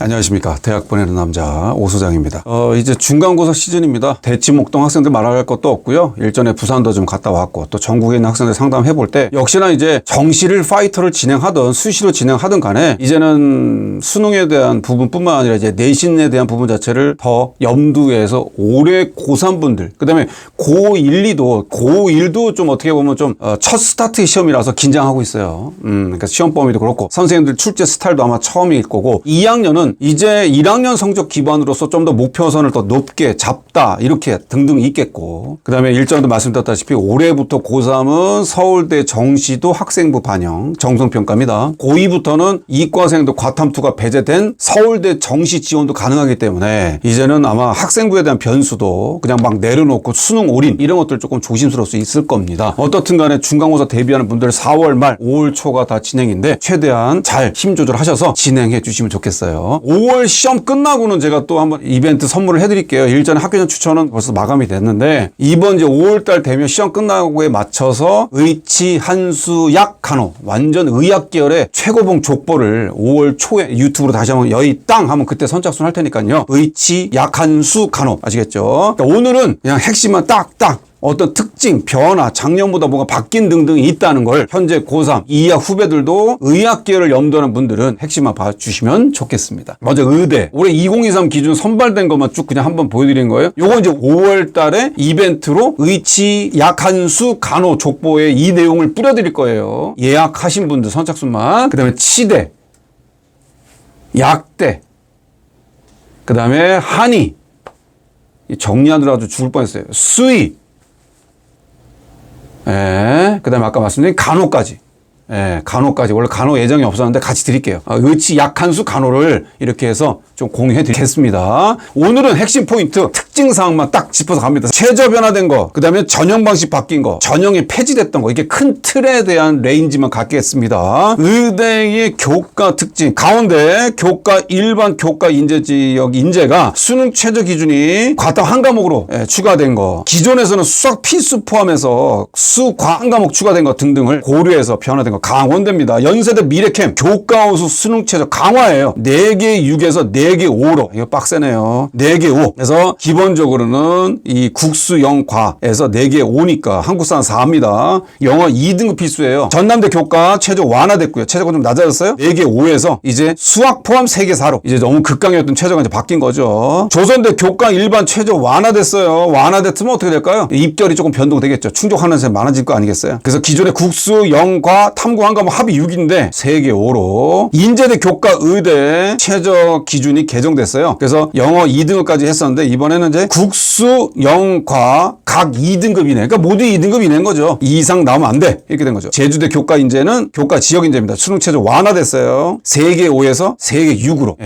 안녕하십니까. 대학 보내는 남자 오소장입니다. 이제 중간고사 시즌입니다. 대치목동 학생들 말할 것도 없고요. 일전에 부산도 좀 갔다 왔고 또 전국에 있는 학생들 상담해 볼 때 역시나 이제 정시를 파이터를 진행하든 수시로 진행하든 간에 이제는 수능에 대한 부분뿐만 아니라 이제 내신에 대한 부분 자체를 더 염두에서 올해 고3분들 그다음에 고1도 좀 어떻게 보면 좀 첫 스타트 시험이라서 긴장하고 있어요. 그러니까 시험 범위도 그렇고 선생님들 출제 스타일도 아마 처음일 거고 2학년은 이제 1학년 성적 기반으로서 좀 더 목표선을 더 높게 잡다 이렇게 등등 있겠고 그다음에 일전에도 말씀드렸다시피 올해부터 고3은 서울대 정시도 학생부 반영 정성평가입니다. 고2부터는 이과생도 과탐2가 배제된 서울대 정시 지원도 가능하기 때문에 이제는 아마 학생부에 대한 변수도 그냥 막 내려놓고 수능 올인 이런 것들 조금 조심스러울 수 있을 겁니다. 어떻든 간에 중간고사 대비하는 분들 4월 말 5월 초가 다 진행인데 최대한 잘 힘 조절하셔서 진행해 주시면 좋겠어요. 5월 시험 끝나고는 제가 또 한번 이벤트 선물을 해드릴게요. 일전에 학교장 추천은 벌써 마감이 됐는데 이번 이제 5월달 되면 시험 끝나고에 맞춰서 의치, 한수, 약, 간호 완전 의학 계열의 최고봉 족보를 5월 초에 유튜브로 다시 한번 여의 땅 하면 그때 선착순 할 테니까요. 의치, 약, 한수, 간호 아시겠죠? 그러니까 오늘은 그냥 핵심만 딱딱 어떤 특징, 변화, 작년보다 뭐가 바뀐 등등이 있다는 걸 현재 고3, 2학 후배들도 의학 계열을 염두하는 분들은 핵심만 봐주시면 좋겠습니다. 먼저 의대. 올해 2023 기준 선발된 것만 쭉 그냥 한번 보여드린 거예요. 요거 이제 5월 달에 이벤트로 의치, 약, 한수, 간호, 족보에 이 내용을 뿌려드릴 거예요. 예약하신 분들 선착순만. 그 다음에 치대, 약대, 그 다음에 한의. 정리하느라 아주 죽을 뻔했어요. 수의. 그 다음에 아까 말씀드린 간호까지. 간호까지. 원래 간호 예정이 없었는데 같이 드릴게요. 의치, 약, 한수, 간호를 이렇게 해서 좀 공유해 드리겠습니다. 오늘은 핵심 포인트, 특징 사항만 딱 짚어서 갑니다. 최저 변화된 거, 그 다음에 전형 방식 바뀐 거, 전형이 폐지됐던 거, 이게 큰 틀에 대한 레인지만 갖겠습니다. 의대의 교과 특징, 가운데 교과 일반 교과 인재 지역 인재가 수능 최저 기준이 과탐 한 과목으로 추가된 거, 기존에서는 수학 필수 포함해서 수과 한 과목 추가된 거 등등을 고려해서 변화된 거 강원대입니다. 연세대 미래캠 교과우수 수능 최저 강화예요. 4개 6에서 4개 5로. 이거 빡세네요. 4개 5. 그래서 기본적으로는 이 국수 영과에서 4개 5니까 한국사는 4입니다. 영어 2등급 필수예요. 전남대 교과 최저 완화됐고요. 최저가 좀 낮아졌어요. 4개 5에서 이제 수학 포함 3개 4로. 이제 너무 극강이었던 최저가 이제 바뀐 거죠. 조선대 교과 일반 최저 완화됐어요. 완화됐으면 어떻게 될까요? 입결이 조금 변동되겠죠. 충족하는 셈 많아질 거 아니겠어요? 그래서 기존의 국수 영과 탐구 한 과목 합이 6인데 3개 5로. 인제대 교과 의대 최저 기준이 개정됐어요. 그래서 영어 2등급까지 했었는데 이번에는 이제 국수 영과 각 2등급이네. 그러니까 모두 2등급 이낸 거죠. 2 이상 나오면 안 돼. 이렇게 된 거죠. 제주대 교과 인재는 교과 지역 인재입니다. 수능 최저 완화됐어요. 3개 5에서 3개 6으로.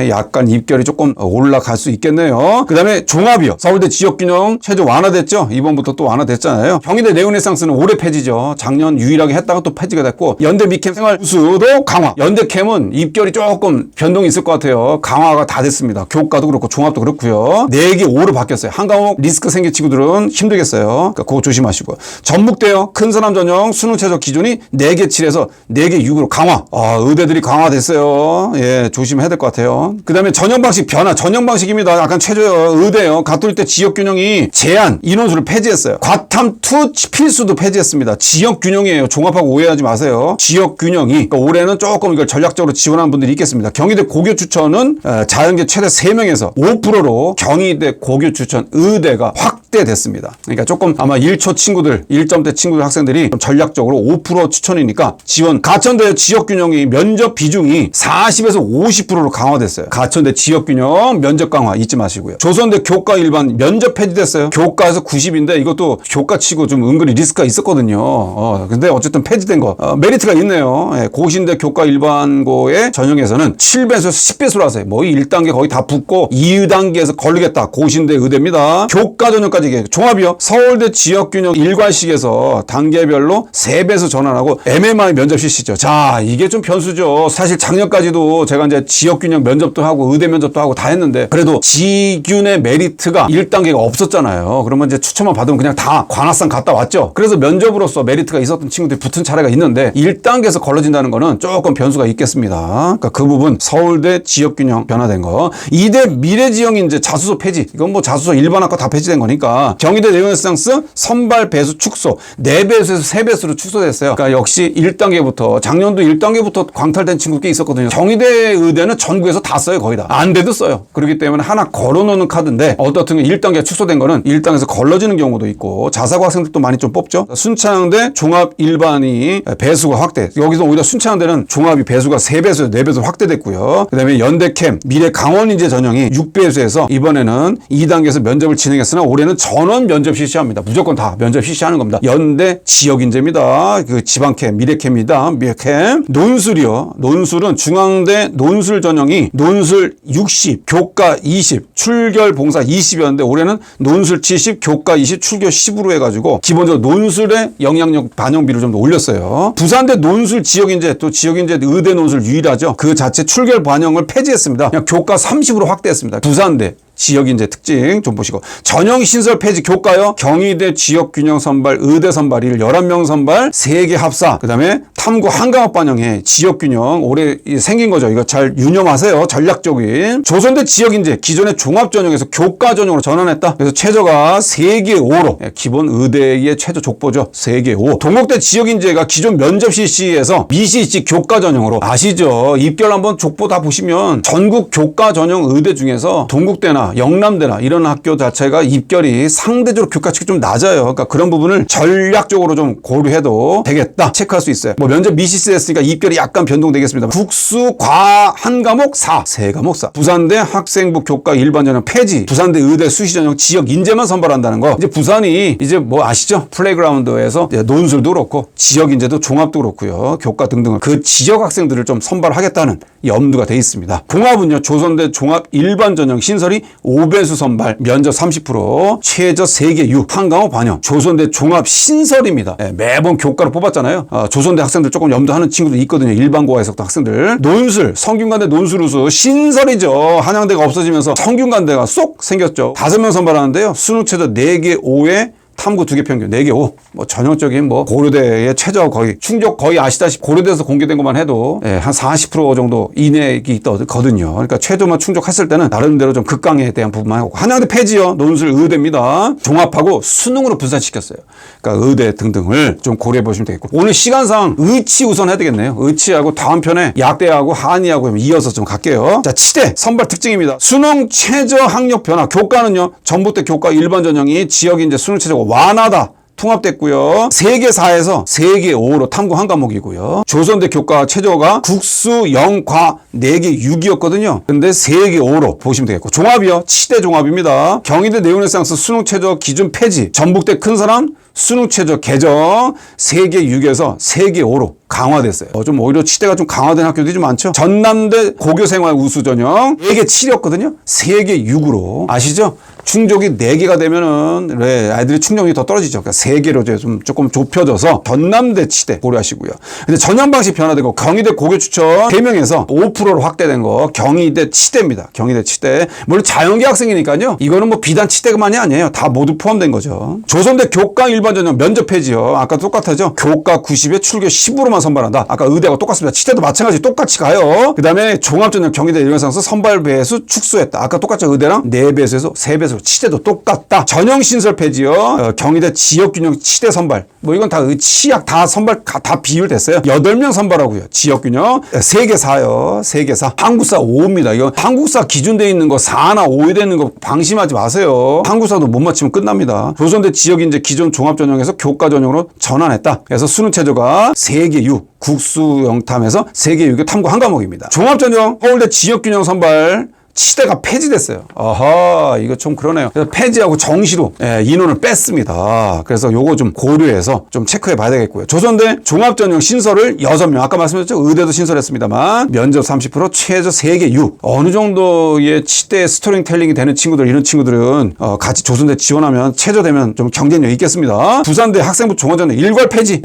약간 입결이 조금 올라갈 수 있겠네요. 그 다음에 종합이요. 서울대 지역균형 최저 완화됐죠. 이번부터 또 완화됐잖아요. 경희대 네오네상스는 올해 폐지죠. 작년 유일하게 했다가 또 폐지가 됐고 연대 미캠 생활우수도 강화. 연대캠은 입결이 조금 변동이 있을 것 같아요. 강화가 다 됐습니다. 교과도 그렇고 종합도 그렇고요. 4개 5로 바뀌었어요. 한 과목 리스크 생긴 친구들은 힘들겠어요. 그러니까 그거 조심하시고요. 전북대요. 큰 사람 전형 수능 최저 기준이 4개 7에서 4개 6으로 강화. 의대들이 강화됐어요. 조심해야 될 것 같아요. 그 다음에 전형 방식 변화. 전형 방식입니다. 약간 최저 의대요. 가톨릭대 지역균형이 제한 인원수를 폐지했어요. 과탐2 필수도 폐지했습니다. 지역균형이에요. 종합하고 오해하지 마세요. 지역균형이. 그러니까 올해는 조금 이걸 전략적으로 지원하는 분들이 있겠습니다. 경희대 고교 추천은 자연계 최대 3명에서 5%로 경희대 고교 추천 의대가 확대됐습니다. 그러니까 조금 아마 1초 친구들, 1점대 친구들 학생들이 좀 전략적으로 5% 추천이니까 지원. 가천대 지역균형이 면접 비중이 40에서 50%로 강화됐어요. 가천대 지역균형 면접 강화 잊지 마시고요. 조선대 교과 일반 면접 폐지됐어요. 교과에서 90인데 이것도 교과치고 좀 은근히 리스크가 있었거든요. 근데 어쨌든 폐지된 거. 메리트가 있네요. 고신대 교과 일반고의 전형에서는 7배에서 10배수로 하세요. 뭐 1단계 거의 다 붙고 2단계에서 걸리겠다. 고신대 의대입니다. 교과 전형까지 종합까지 얘기해요. 종합이요. 서울대 지역균형 일괄식에서 단계별로 3배수 전환하고 MMI 면접 실시죠. 자, 이게 좀 변수죠. 사실 작년까지도 제가 이제 지역균형 면접도 하고 의대 면접도 하고 다 했는데 그래도 지균의 메리트가 1단계가 없었잖아요. 그러면 이제 추천만 받으면 그냥 다 관악산 갔다 왔죠. 그래서 면접으로서 메리트가 있었던 친구들이 붙은 차례가 있는데 1단계에서 걸러진다는 거는 조금 변수가 있겠습니다. 그러니까 그 부분 서울대 지역균형 변화된 거. 이대 미래지형인재 자수서 폐지. 이건 뭐 자수서 일반학과 다 폐지된 거니까. 경희대 네오네상스 선발 배수 축소. 4배수에서 3배수로 축소됐어요. 그러니까 역시 1단계부터 작년도 1단계부터 광탈된 친구 꽤 있었거든요. 경희대 의대는 전국에서 다 써요. 거의 다. 안 돼도 써요. 그렇기 때문에 하나 걸어놓는 카드인데 어떻든 1단계 축소된 거는 1단계에서 걸러지는 경우도 있고 자사고 학생들도 많이 좀 뽑죠. 순창대 종합 일반이 배수가 확대. 여기서 오히려 순창대는 종합이 배수가 3배수, 4배수 확대됐고요. 그 다음에 연대캠 미래 강원인재 전형이 6배수에서 이번에는 2단계에서 면접을 진행했으나 올해는 전원 면접 실시합니다. 무조건 다 면접 실시하는 겁니다. 연대 지역인재입니다. 그 지방캠, 미래캠입니다. 미래캠. 논술이요. 논술은 중앙대 논술 전형이 논술 60, 교과 20, 출결 봉사 20이었는데 올해는 논술 70, 교과 20, 출결 10으로 해가지고 기본적으로 논술의 영향력 반영비를 좀 더 올렸어요. 부산대 논술 지역인재 또 지역인재 의대 논술 유일하죠. 그 자체 출결 반영을 폐지했습니다. 그냥 교과 30으로 확대했습니다. 부산대 지역인재 특징 좀 보시고 전형 신설 폐지 교과요. 경희대 지역균형 선발 의대 선발일 11명 선발 3개 합사 그다음에 탐구 한강업 반영에 지역균형 올해 생긴 거죠. 이거 잘 유념하세요. 전략적인 조선대 지역인재 기존의 종합 전형에서 교과 전형으로 전환했다. 그래서 최저가 3개 5로 기본 의대의 최저 족보죠. 3개 5. 동국대 지역인재가 기존 면접 실시에서 미실시 교과 전형으로 아시죠? 입결 한번 족보 다 보시면 전국 교과 전형 의대 중에서 동국대나 영남대나 이런 학교 자체가 입결이 상대적으로 교과칙이 좀 낮아요. 그러니까 그런 부분을 전략적으로 좀 고려해도 되겠다. 체크할 수 있어요. 뭐 면접 미시스 했으니까 입결이 약간 변동되겠습니다. 국수 과 한 과목 4, 3과목 4. 부산대 학생부 교과 일반 전형 폐지. 부산대 의대 수시 전형 지역 인재만 선발한다는 거. 이제 부산이 이제 뭐 아시죠? 플레이그라운드에서 논술도 그렇고 지역 인재도 종합도 그렇고요. 교과 등등을 그 지역 학생들을 좀 선발하겠다는 염두가 돼 있습니다. 공합은요. 조선대 종합 일반 전형 신설이 5배수 선발, 면접 30%, 최저 3개 6, 한 과목 반영. 조선대 종합 신설입니다. 네, 매번 교과로 뽑았잖아요. 조선대 학생들 조금 염두하는 친구도 있거든요. 일반고와 해석도 학생들. 논술, 성균관대 논술 우수 신설이죠. 한양대가 없어지면서 성균관대가 쏙 생겼죠. 5명 선발하는데요. 수능 최저 4개 5에 탐구 2개 평균 4개 5. 뭐 전형적인 뭐 고려대의 최저 거의 충족 거의 아시다시피 고려대에서 공개된 것만 해도 한 40% 정도 이내에 있거든요. 그러니까 최저만 충족했을 때는 나름대로 좀 극강에 대한 부분만 하고 한양대 폐지요. 논술 의대입니다. 종합하고 수능으로 분산시켰어요. 그러니까 의대 등등을 좀 고려해 보시면 되겠고 오늘 시간상 의치 우선 해야 되겠네요. 의치하고 다음 편에 약대하고 한의하고 이어서 좀 갈게요. 자, 치대 선발 특징입니다. 수능 최저 학력 변화 교과는요. 전북대 교과 일반 전형이 지역인재 수능 최저가 완화다. 통합됐고요. 3개 4에서 3개 5로 탐구 한 과목이고요. 조선대 교과 최저가 국수 0과 4개 6이었거든요. 근데 3개 5로 보시면 되겠고 종합이요. 치대 종합입니다. 경희대 네오네상스 수능 최저 기준 폐지. 전북대 큰 사람 수능 최저 개정 3개 6에서 3개 5로 강화됐어요. 좀 오히려 치대가 좀 강화된 학교들이 좀 많죠. 전남대 고교생활 우수 전형 4개 7이었거든요. 3개 6으로 아시죠? 충족이 4개가 되면은 왜 아이들이 충족이 더 떨어지죠. 그러니까 3개로 좀 조금 좁혀져서 전남대 치대 고려하시고요. 근데 전형 방식 변화되고 경희대 고교 추천 3명에서 5%로 확대된 거 경희대 치대입니다. 경희대 치대. 물론 자연계 학생이니까요. 이거는 뭐 비단 치대만이 아니에요. 다 모두 포함된 거죠. 조선대 교과 일반 전형 면접 폐지요. 아까 똑같아죠. 교과 90에 출교 10으로만 선발한다. 아까 의대하고 똑같습니다. 치대도 마찬가지 똑같이 가요. 그 다음에 종합전형 경희대 일반상서 선발 배수 축소했다. 아까 똑같죠. 의대랑 4배수에서 3배수 치대도 똑같다. 전형 신설 폐지요. 경희대 지역균형 치대 선발. 뭐 이건 다 치약 다 선발 다 비율됐어요. 8명 선발하고요. 지역균형 3개 4요. 3개 4. 한국사 5입니다. 이거 한국사 기준되어 있는 거 4나 5에 되는 거 방심하지 마세요. 한국사도 못 맞히면 끝납니다. 조선대 지역인재 기존 종합전형에서 교과 전형으로 전환했다. 그래서 수능 최저가 3개 6. 국수 영탐에서 3개 6의 탐구 한 과목입니다. 종합전형 서울대 지역균형 선발 치대가 폐지됐어요. 아하, 이거 좀 그러네요. 그래서 폐지하고 정시로 인원을 뺐습니다. 그래서 요거 좀 고려해서 좀 체크해 봐야 되겠고요. 조선대 종합전형 신설을 6명, 아까 말씀드렸죠? 의대도 신설했습니다만 면접 30%, 최저 3개 6. 어느 정도의 치대 스토리텔링이 되는 친구들, 이런 친구들은 같이 조선대 지원하면 최저되면 좀 경쟁력 있겠습니다. 부산대 학생부 종합전형 일괄 폐지.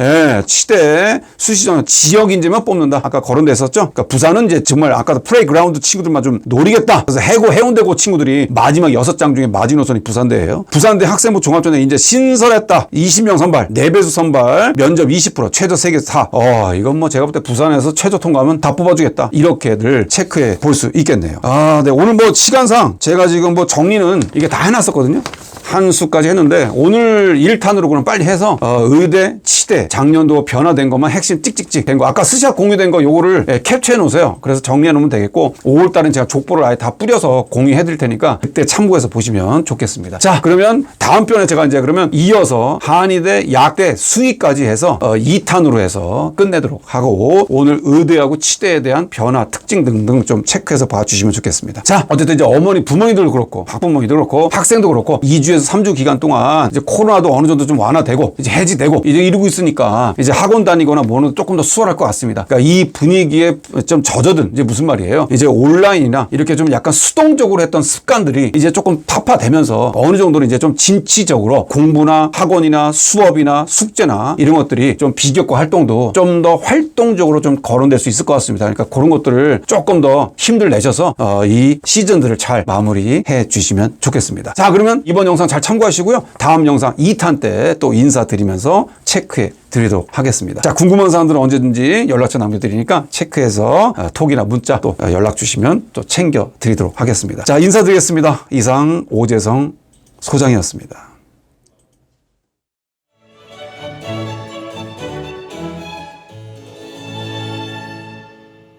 치대 수시전형 지역 인재만 뽑는다. 아까 거론돼 있었죠? 그러니까 부산은 이제 정말 아까도 플레이그라운드 친구들만 좀 노리겠다. 그래서 해운대고 친구들이 마지막 6장 중에 마지노선이 부산대예요. 부산대 학생부 종합전형 이제 신설했다. 20명 선발, 4배수 선발, 면접 20%, 최저 3개 4. 이건 뭐 제가 볼 때 부산에서 최저 통과하면 다 뽑아주겠다. 이렇게들 체크해 볼 수 있겠네요. 네. 오늘 뭐 시간상 제가 지금 뭐 정리는 이게 다 해놨었거든요. 한 수까지 했는데 오늘 1탄으로 그럼 빨리 해서 의대, 치대 작년도 변화된 것만 핵심 찍찍찍 된 거, 아까 스샷 공유된 거 요거를 캡처해 놓으세요. 그래서 정리해 놓으면 되겠고 5월달은 제가 족보를 아예 다 뿌려서 공유해 드릴 테니까 그때 참고해서 보시면 좋겠습니다. 자, 그러면 다음 편에 제가 이제 그러면 이어서 한의대, 약대, 수의까지 해서 2탄으로 해서 끝내도록 하고, 오늘 의대하고 치대에 대한 변화, 특징 등등 좀 체크해서 봐주시면 좋겠습니다. 자, 어쨌든 이제 어머니, 부모님들도 그렇고 학부모님도 그렇고 학생도 그렇고 2주에서 3주 기간 동안 이제 코로나도 어느 정도 좀 완화되고 이제 해지되고 이제 이러고 있으니까 이제 학원 다니거나 뭐는 조금 더 수월할 것 같습니다. 그러니까 이 분위기에 좀 젖어든, 이제 무슨 말이에요? 이제 온라인이나 이렇게 좀 약간 수동적으로 했던 습관들이 이제 조금 타파되면서 어느 정도는 이제 좀 진취적으로 공부나 학원이나 수업이나 숙제나 이런 것들이 좀 비교과 활동도 좀 더 활동적으로 좀 거론될 수 있을 것 같습니다. 그러니까 그런 것들을 조금 더 힘들 내셔서 이 시즌들을 잘 마무리해 주시면 좋겠습니다. 자, 그러면 이번 영상 잘 참고하시고요. 다음 영상 2탄 때 또 인사드리면서 체크해 드리도록 하겠습니다. 자, 궁금한 사항들은 언제든지 연락처 남겨드리니까 체크해서 톡이나 문자 또 연락 주시면 또 챙겨 드리도록 하겠습니다. 자, 인사드리겠습니다. 이상 오재성 소장이었습니다.